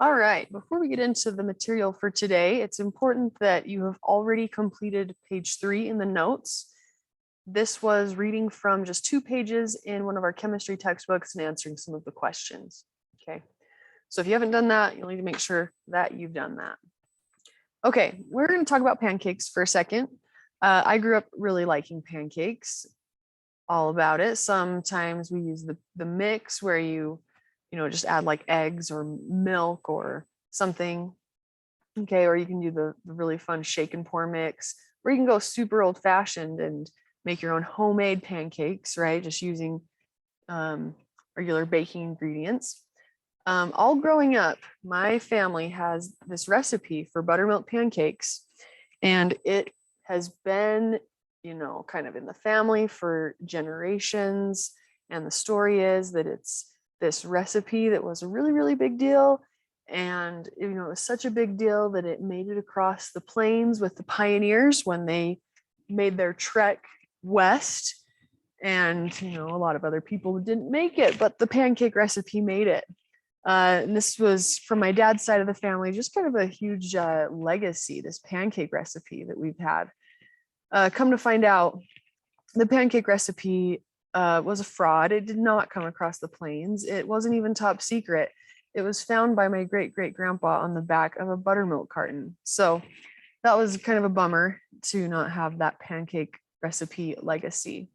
All right, before we get into the material for today, it's important that you have already completed page 3 in the notes. This was reading from just 2 pages in one of our chemistry textbooks and answering some of the questions. Okay, so if you haven't done that, you'll need to make sure that you've done that. Okay, we're going to talk about pancakes for a second. I grew up really liking pancakes, all about it. Sometimes we use the mix where you just add like eggs or milk or something. Okay, or you can do the really fun shake and pour mix, or you can go super old fashioned and make your own homemade pancakes, right? Just using regular baking ingredients. All growing up, my family has this recipe for buttermilk pancakes, and it has been, kind of in the family for generations. And the story is that it's this recipe that was a really, really big deal. And, it was such a big deal that it made it across the plains with the pioneers when they made their trek west. And, a lot of other people didn't make it, but the pancake recipe made it. And this was from my dad's side of the family, just kind of a huge legacy, this pancake recipe that we've had. Come to find out, the pancake recipe was a fraud. It did not come across the plains. It wasn't even top secret. It was found by my great-great-grandpa on the back of a buttermilk carton. So that was kind of a bummer to not have that pancake recipe legacy.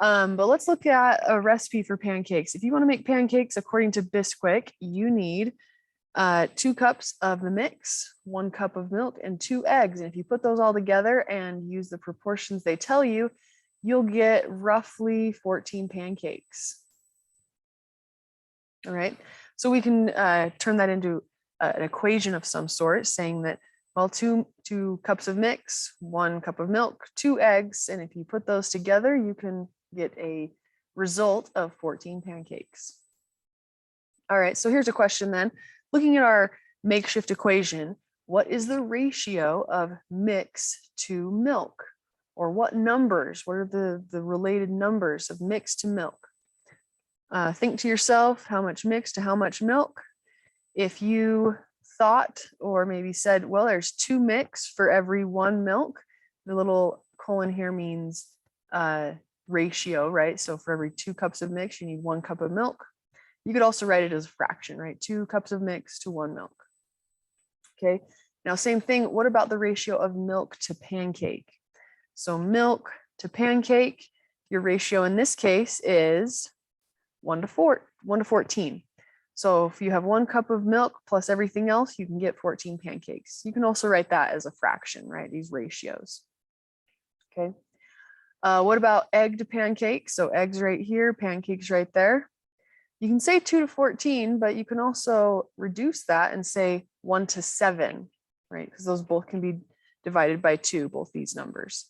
But let's look at a recipe for pancakes. If you want to make pancakes according to Bisquick, you need 2 cups of the mix, 1 cup of milk, and 2 eggs. And if you put those all together and use the proportions they tell you, you'll get roughly 14 pancakes. All right, so we can turn that into an equation of some sort, saying that, well, two cups of mix, 1 cup of milk, 2 eggs, and if you put those together, you can get a result of 14 pancakes. All right, so here's a question then. Looking at our makeshift equation, what is the ratio of mix to milk? Or what numbers, what are the related numbers of mix to milk? Think to yourself, how much mix to how much milk? If you thought or maybe said, well, there's 2 mix for every 1 milk, the little colon here means ratio, right? So for every 2 cups of mix, you need 1 cup of milk. You could also write it as a fraction, right? 2 cups of mix to 1 milk. Okay, now same thing, what about the ratio of milk to pancake? So milk to pancake, your ratio in this case is 1 to 14. So if you have 1 cup of milk plus everything else, you can get 14 pancakes. You can also write that as a fraction, right? These ratios. Okay. What about egg to pancake? So eggs right here, pancakes right there. You can say 2 to 14, but you can also reduce that and say 1 to 7, right? Because those both can be divided by 2, both these numbers.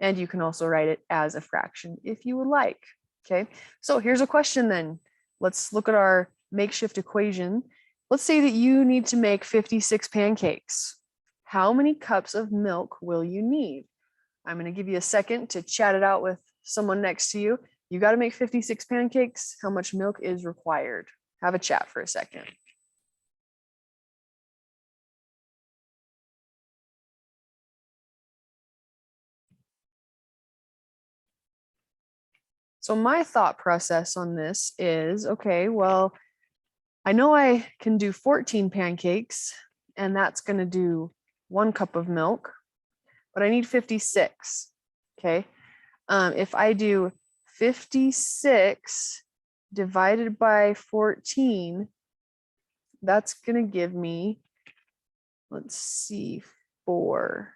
And you can also write it as a fraction if you would like. Okay, so here's a question then. Let's look at our makeshift equation. Let's say that you need to make 56 pancakes. How many cups of milk will you need? I'm going to give you a second to chat it out with someone next to you. You got to make 56 pancakes. How much milk is required? Have a chat for a second. So my thought process on this is, okay, well, I know I can do 14 pancakes, and that's going to do 1 cup of milk, but I need 56. Okay. If I do 56 divided by 14, that's going to give me, let's see, 4.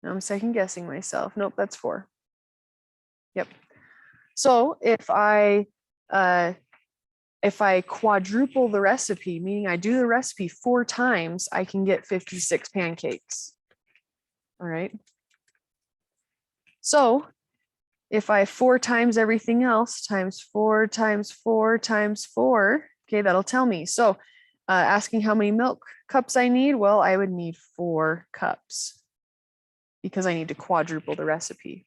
Now I'm second guessing myself. Nope, that's 4. Yep. So if I quadruple the recipe, meaning I do the recipe 4 times, I can get 56 pancakes. All right. So if I 4 times everything else, times 4 times 4 times 4, okay, that'll tell me. So asking how many milk cups I need, well, I would need 4 cups because I need to quadruple the recipe.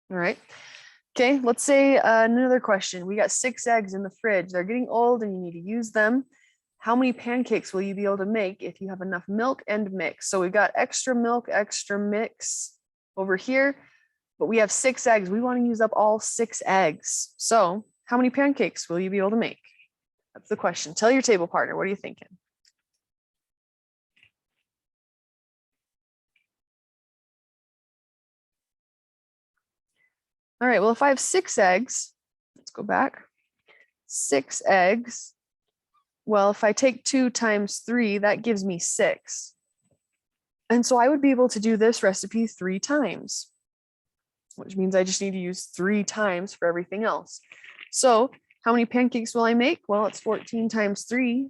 All right. Okay, let's say another question. We got 6 eggs in the fridge. They're getting old and you need to use them. How many pancakes will you be able to make if you have enough milk and mix? So we've got extra milk, extra mix over here, but we have 6 eggs. We want to use up all 6 eggs. So how many pancakes will you be able to make? That's the question. Tell your table partner, what are you thinking? All right, well, if I have 6 eggs, let's go back. 6 eggs. Well, if I take 2 times 3, that gives me 6. And so I would be able to do this recipe 3 times, which means I just need to use 3 times for everything else. So how many pancakes will I make? Well, it's 14 times 3,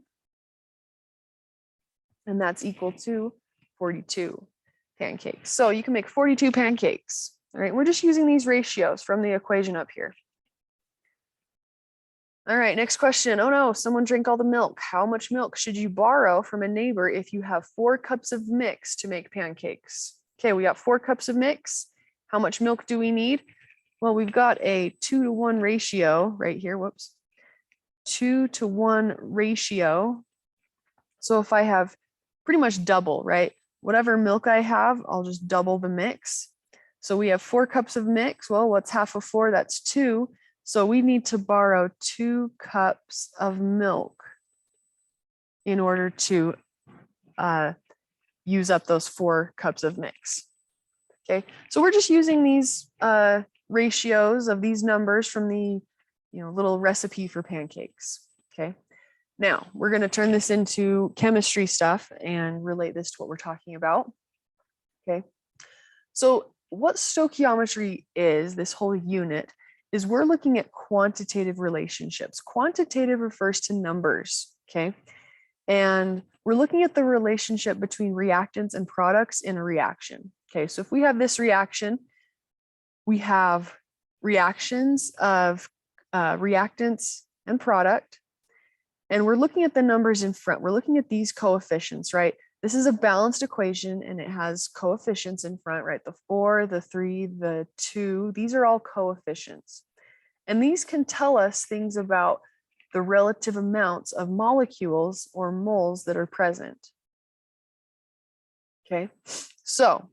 and that's equal to 42 pancakes. So you can make 42 pancakes. All right, we're just using these ratios from the equation up here. All right, next question. Oh no, someone drank all the milk. How much milk should you borrow from a neighbor if you have 4 cups of mix to make pancakes? Okay, we got 4 cups of mix. How much milk do we need? Well, we've got a 2-to-1 ratio right here. Whoops. 2-to-1 ratio. So if I have pretty much double, right? Whatever milk I have, I'll just double the mix. So we have 4 cups of mix. Well, what's half of 4? That's 2. So we need to borrow 2 cups of milk in order to use up those 4 cups of mix. Okay, so we're just using these ratios of these numbers from the little recipe for pancakes. Okay, now we're going to turn this into chemistry stuff and relate this to what we're talking about. Okay, so what stoichiometry is, this whole unit, is we're looking at quantitative relationships. Quantitative refers to numbers, okay? And we're looking at the relationship between reactants and products in a reaction. Okay, so if we have this reaction, we have reactions of reactants and product, and we're looking at the numbers in front. We're looking at these coefficients, right? This is a balanced equation and it has coefficients in front, right? The 4, the 3, the 2, these are all coefficients. And these can tell us things about the relative amounts of molecules or moles that are present. Okay, so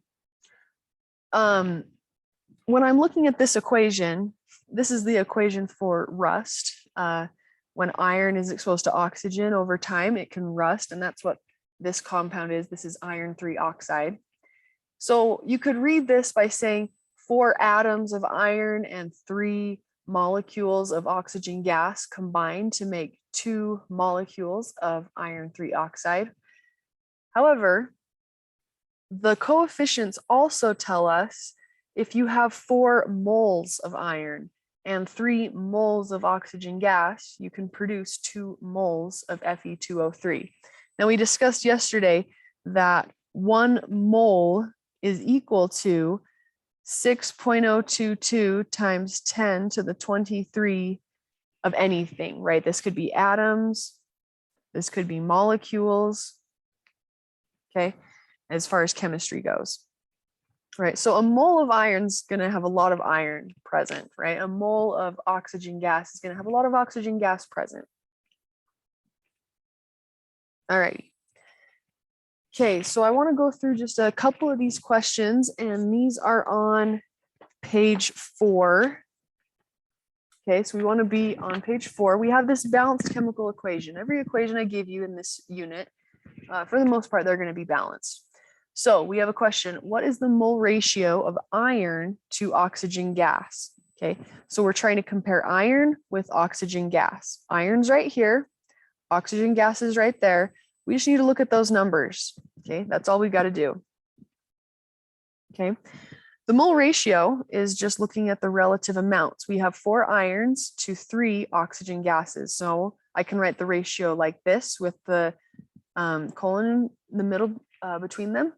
when I'm looking at this equation, this is the equation for rust. When iron is exposed to oxygen over time, it can rust, and that's what this compound is. This is iron 3 oxide. So you could read this by saying 4 atoms of iron and 3 molecules of oxygen gas combined to make 2 molecules of iron 3 oxide. However, the coefficients also tell us if you have 4 moles of iron and 3 moles of oxygen gas, you can produce 2 moles of Fe2O3. Now, we discussed yesterday that 1 mole is equal to 6.022 times 10 to the 23 of anything, right? This could be atoms, this could be molecules, okay, as far as chemistry goes. Right, so a mole of iron is going to have a lot of iron present, right? A mole of oxygen gas is going to have a lot of oxygen gas present. All right. Okay, so I want to go through just a couple of these questions, and these are on page 4. Okay, so we want to be on page 4. We have this balanced chemical equation. Every equation I give you in this unit, for the most part, they're going to be balanced. So we have a question. What is the mole ratio of iron to oxygen gas? Okay, so we're trying to compare iron with oxygen gas. Iron's right here. Oxygen gas is right there. We just need to look at those numbers. Okay, that's all we've got to do. Okay, the mole ratio is just looking at the relative amounts. We have 4 irons to 3 oxygen gases. So I can write the ratio like this with the colon in the middle between them.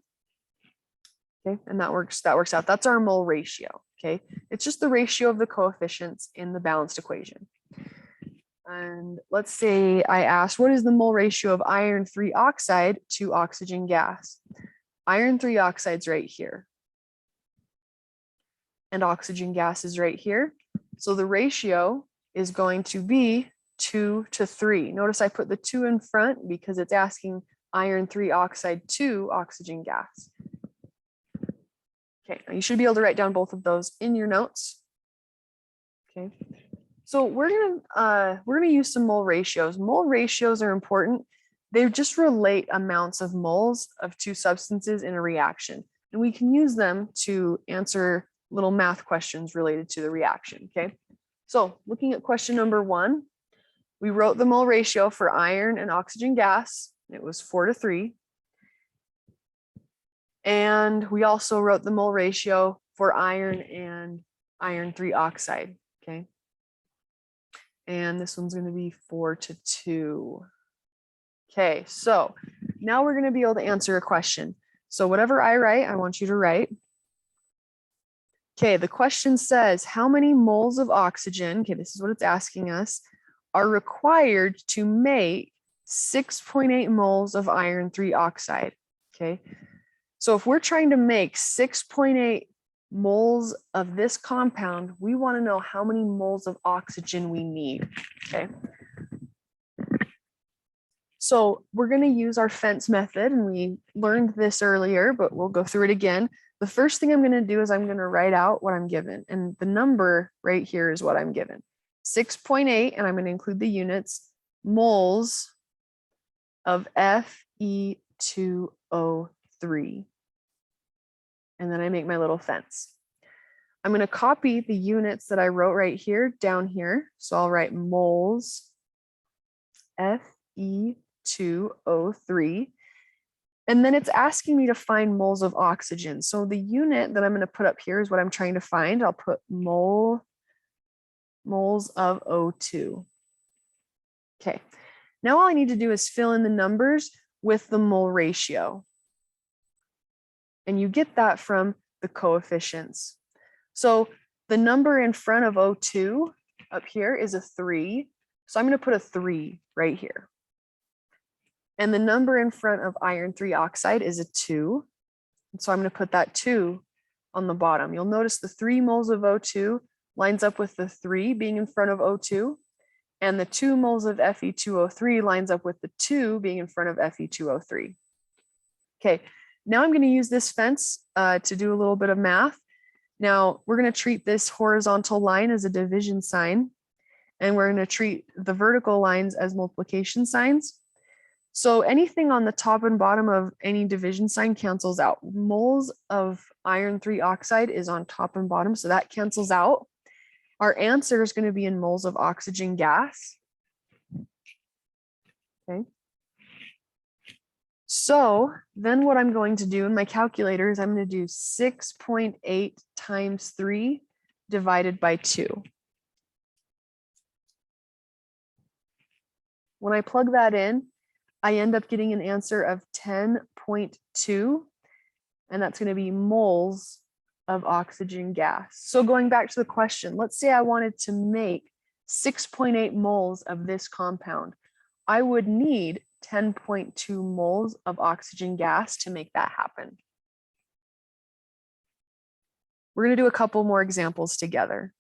Okay, and that works out. That's our mole ratio. Okay, it's just the ratio of the coefficients in the balanced equation. And let's say I asked, what is the mole ratio of iron 3 oxide to oxygen gas? Iron 3 oxide's right here. And oxygen gas is right here. So the ratio is going to be 2 to 3. Notice I put the 2 in front because it's asking iron 3 oxide to oxygen gas. Okay, now you should be able to write down both of those in your notes. Okay, so we're gonna use some mole ratios. Mole ratios are important. They just relate amounts of moles of two substances in a reaction, and we can use them to answer little math questions related to the reaction. Okay, so looking at question number 1, we wrote the mole ratio for iron and oxygen gas. It was 4 to 3. And we also wrote the mole ratio for iron and iron 3 oxide. Okay. And this one's going to be 4 to 2. Okay, so now we're going to be able to answer a question. So whatever I write, I want you to write. Okay, the question says, how many moles of oxygen, okay, this is what it's asking us, are required to make 6.8 moles of iron 3 oxide? Okay, so if we're trying to make 6.8 moles of this compound, we want to know how many moles of oxygen we need. Okay. So we're going to use our fence method, and we learned this earlier, but we'll go through it again. The first thing I'm going to do is I'm going to write out what I'm given, and the number right here is what I'm given. 6.8, and I'm going to include the units, moles of Fe2O3. And then I make my little fence. I'm going to copy the units that I wrote right here down here. So I'll write moles Fe2O3. And then it's asking me to find moles of oxygen. So the unit that I'm going to put up here is what I'm trying to find. I'll put moles of O2. Okay. Now all I need to do is fill in the numbers with the mole ratio. And you get that from the coefficients. So the number in front of O2 up here is a 3. So I'm going to put a 3 right here. And the number in front of iron 3 oxide is a 2. So I'm going to put that 2 on the bottom. You'll notice the 3 moles of O2 lines up with the 3 being in front of O2. And the 2 moles of Fe2O3 lines up with the 2 being in front of Fe2O3. Okay, now I'm going to use this fence to do a little bit of math. Now we're going to treat this horizontal line as a division sign, and we're going to treat the vertical lines as multiplication signs. So anything on the top and bottom of any division sign cancels out. Moles of iron 3 oxide is on top and bottom, so that cancels out. Our answer is going to be in moles of oxygen gas. Okay. So then what I'm going to do in my calculator is I'm going to do 6.8 times 3 divided by 2. When I plug that in, I end up getting an answer of 10.2, and that's going to be moles of oxygen gas. So going back to the question, let's say I wanted to make 6.8 moles of this compound. I would need 10.2 moles of oxygen gas to make that happen. We're going to do a couple more examples together.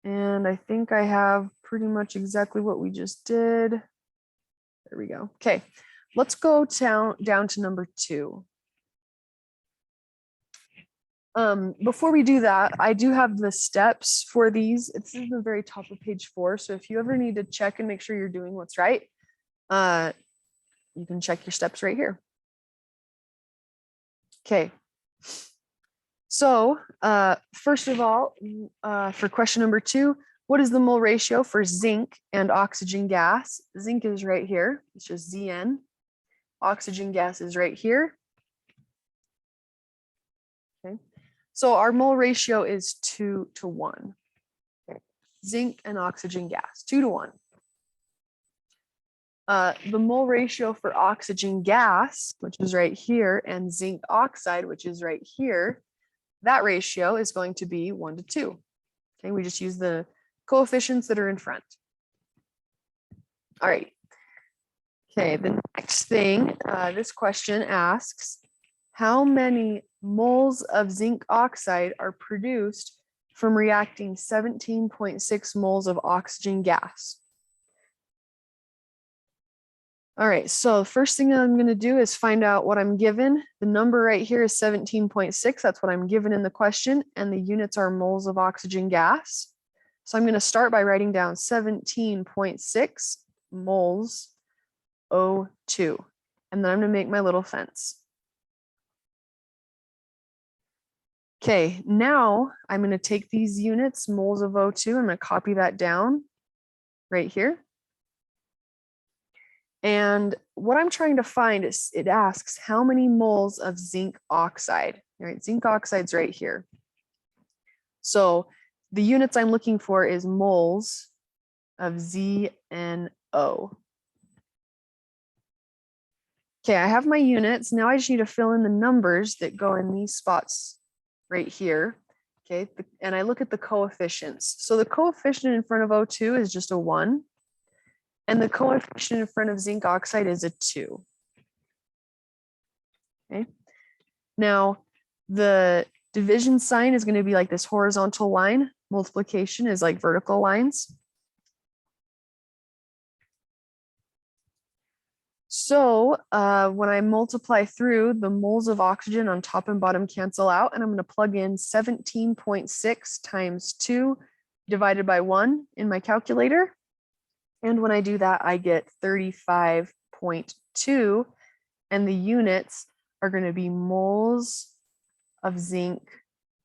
And I think I have pretty much exactly what we just did. There we go. Okay, let's go down to number 2. Before we do that, I do have the steps for these. It's in the very top of page 4. So if you ever need to check and make sure you're doing what's right, you can check your steps right here. Okay. So first of all, for question number 2, what is the mole ratio for zinc and oxygen gas? Zinc is right here. It's just Zn. Oxygen gas is right here. Okay. So our mole ratio is 2 to 1. Okay. Zinc and oxygen gas, 2 to 1. The mole ratio for oxygen gas, which is right here, and zinc oxide, which is right here, that ratio is going to be 1 to 2. Okay, we just use the coefficients that are in front. All right. Okay, the next thing, this question asks, how many moles of zinc oxide are produced from reacting 17.6 moles of oxygen gas? All right, so the first thing I'm going to do is find out what I'm given. The number right here is 17.6. That's what I'm given in the question, and the units are moles of oxygen gas. So I'm going to start by writing down 17.6 moles O2, and then I'm going to make my little fence. Okay, now I'm going to take these units, moles of O2, I'm going to copy that down right here. And what I'm trying to find is, it asks how many moles of zinc oxide. All right, zinc oxide's right here. So the units I'm looking for is moles of ZnO. Okay, I have my units. Now I just need to fill in the numbers that go in these spots right here. Okay, and I look at the coefficients. So the coefficient in front of O2 is just a 1. And the coefficient in front of zinc oxide is a 2. Okay. Now, the division sign is going to be like this horizontal line. Multiplication is like vertical lines. So when I multiply through, the moles of oxygen on top and bottom cancel out, and I'm going to plug in 17.6 times 2 divided by 1 in my calculator. And when I do that, I get 35.2, and the units are going to be moles of zinc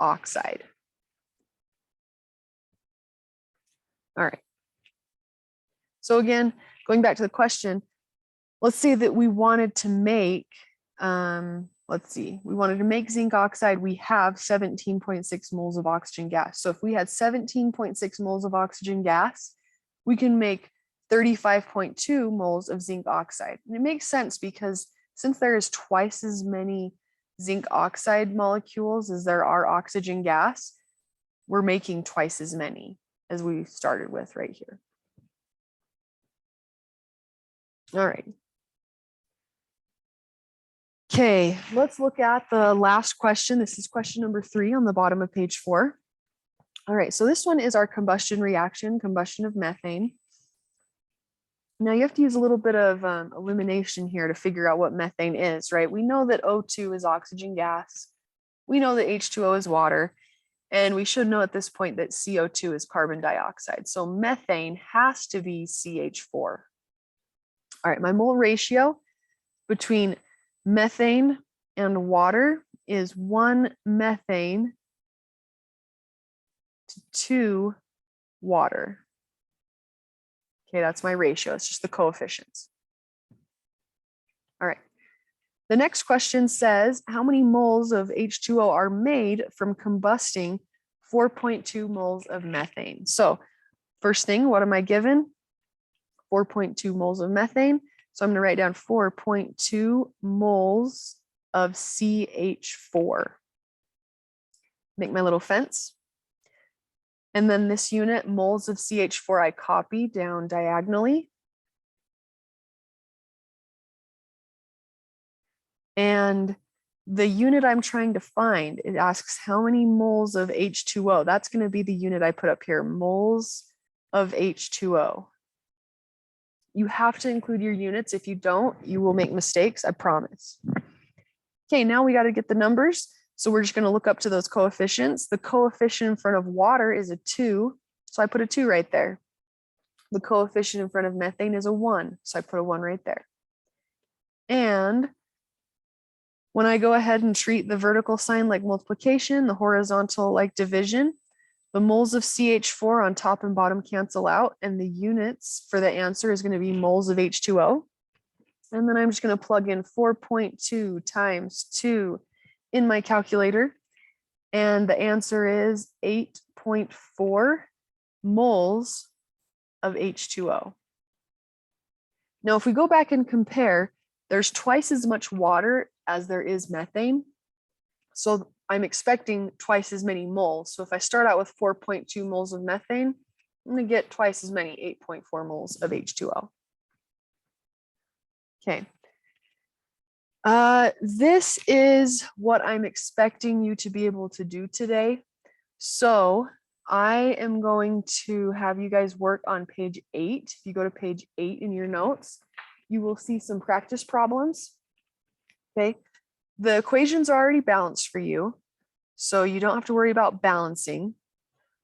oxide. All right. So again, going back to the question, let's say that we wanted to make, we wanted to make zinc oxide. We have 17.6 moles of oxygen gas. So if we had 17.6 moles of oxygen gas, we can make 35.2 moles of zinc oxide. And it makes sense because since there is twice as many zinc oxide molecules as there are oxygen gas, we're making twice as many as we started with right here. All right. Okay, let's look at the last question. This is question number 3 on the bottom of page 4. All right, so this one is our combustion reaction, combustion of methane. Now you have to use a little bit of elimination here to figure out what methane is, right? We know that O2 is oxygen gas. We know that H2O is water. And we should know at this point that CO2 is carbon dioxide. So methane has to be CH4. All right, my mole ratio between methane and water is 1 methane to 2 water. Okay, that's my ratio. It's just the coefficients. All right. The next question says, how many moles of H2O are made from combusting 4.2 moles of methane? So first thing, what am I given? 4.2 moles of methane. So I'm going to write down 4.2 moles of CH4. Make my little fence. And then this unit, moles of CH4, I copy down diagonally. And the unit I'm trying to find, it asks how many moles of H2O. That's going to be the unit I put up here, moles of H2O. You have to include your units. If you don't, you will make mistakes, I promise. Okay, now we got to get the numbers. So we're just going to look up to those coefficients. The coefficient in front of water is a 2. So I put a 2 right there. The coefficient in front of methane is a 1. So I put a 1 right there. And when I go ahead and treat the vertical sign like multiplication, the horizontal like division, the moles of CH4 on top and bottom cancel out, and the units for the answer is going to be moles of H2O. And then I'm just going to plug in 4.2 times 2 in my calculator, and the answer is 8.4 moles of H2O. Now, if we go back and compare, there's twice as much water as there is methane. So I'm expecting twice as many moles. So if I start out with 4.2 moles of methane, I'm going to get twice as many, 8.4 moles of H2O. Okay. This is what I'm expecting you to be able to do today. So I am going to have you guys work on page 8. If you go to page 8 in your notes, you will see some practice problems. Okay. The equations are already balanced for you, so you don't have to worry about balancing.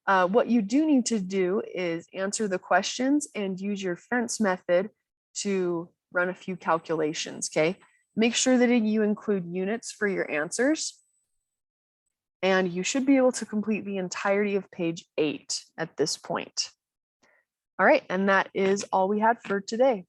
What you do need to do is answer the questions and use your fence method to run a few calculations, okay? Make sure that you include units for your answers. And you should be able to complete the entirety of page 8 at this point. All right, and that is all we had for today.